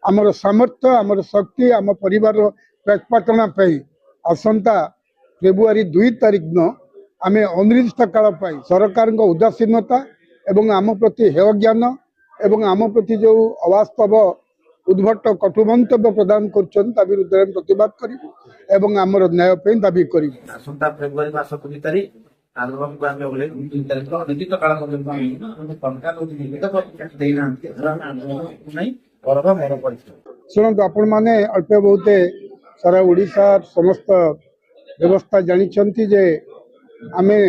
आमर सामर्थ्य आमर शक्ति आम परिवार प्रतिपाटना आसंता फेब्रुआरी 2 तारिख दिन आम अनिर्दिष्ट काल सरकार उदासीनता एवं आम प्रति हेय ज्ञान एवं आम प्रति जो अवास्तव उद्भट कटु मंतव्य प्रदान कर विरुद्ध प्रतिवाद करूँ आमर न्याय दाबी करूँ। फेब्रुआरी मास 2 तारिख शुणु आपण मैंने अल्प बहुत सारा ओडिशा समस्त व्यवस्था जानी जे आमे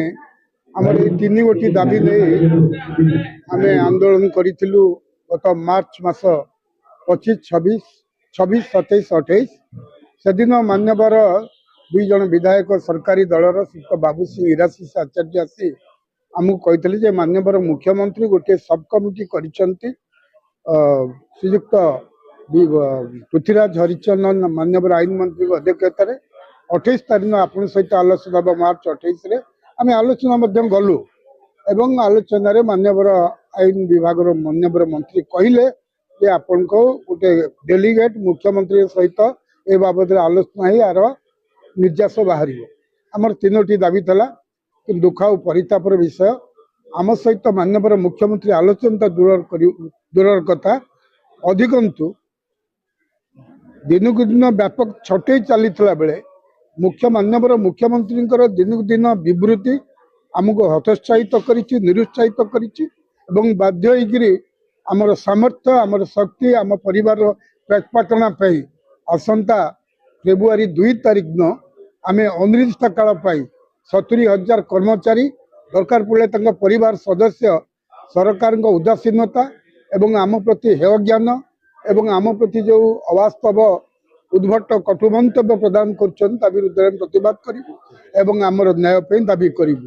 आमर 3 गोटी दाबी नहीं आम आंदोलन करूँ गत मार्च मास 25, 26, 27, 28 से दिन मान्यवर 2 जन विधायक सरकारी दलर श्रीयुक्त बाबू सिंह इराशीष आचार्य आसी आमको कहते मान्यवर मुख्यमंत्री गोटे सब कमिटी करिसेंती श्रीयुक्त पृथ्वीराज हरिचंदन मान्यवर आईन मंत्री अध्यक्षता 28 तारीख आपण सहित आलोचना मार्च 28 आम आलोचना गलु एवं आलोचन मान्यवर आईन विभाग मान्यवर मंत्री कहले जे आपण को गोटे डेलीगेट मुख्यमंत्री सहित ए बाबद आलोचना ही यार निर्यास बाहर आमर 3टी दाबी था कि दुख और परितापर विषय आम सहित मान्यवर मुख्यमंत्री आलोचना दूर कथा अधिकंतु दिनकू दिन व्यापक छटे चली बेले मान्यवर मुख्यमंत्री दिनकू दिन विवृत्ति आमको हतोत्साहित निरुत्साहित कर बाध्य आमर सामर्थ्य आमर शक्ति आम परिवार प्रतिपाटना आसंता फेब्रुआरी 2 तारिख दिन आम अनिर्दिष्ट काल 70,000 कर्मचारी दरकार पड़े परिवार सदस्य सरकार उदासीनता एवं आम प्रति हेय ज्ञान एवं आम प्रति जो अवास्तव उद्भट कटु मंतव्य प्रदान कर विरुद्ध प्रतिवाद करूँ आमर न्याय दाबी करूँ।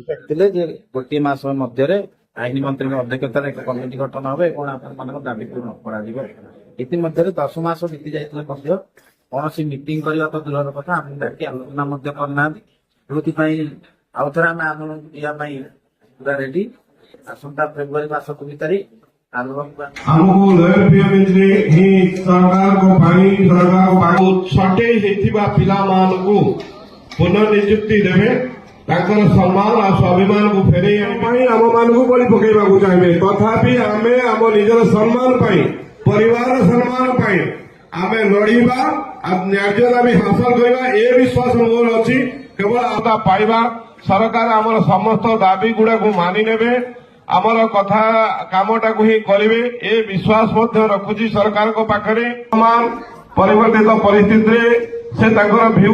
गोटे मास मध्य आईन मंत्री अध्यक्षता एक कमिटी गठन हो दाबी पूर्ण कर 10 मास बीती जाते कौन मीटिंग करने तो दूर कथा आलोचना करना आउ थे आम आंदोलन पूरा रेडी आसंता फेब्रुआरी मास 2 तारिख पुनर्निजुक्ति देवे सम्मान और स्वाभिमान को फेरे आम मान को बलि पकड़ा चाहिए तथापि आम आम निजर सम्मान परिवार सम्मान आम लड़वा न्याय दाबी हासिल करवा ए विश्वास मोर अच्छी केवल आता पाइबा सरकार आमर समस्त दाबी गुड़ा को मानि नेबे आमर कथा कामटा को ही करेंगे ए विश्वास रखुची सरकार को पाखरे समान परिवर्तित परिस्थिति से भ्यू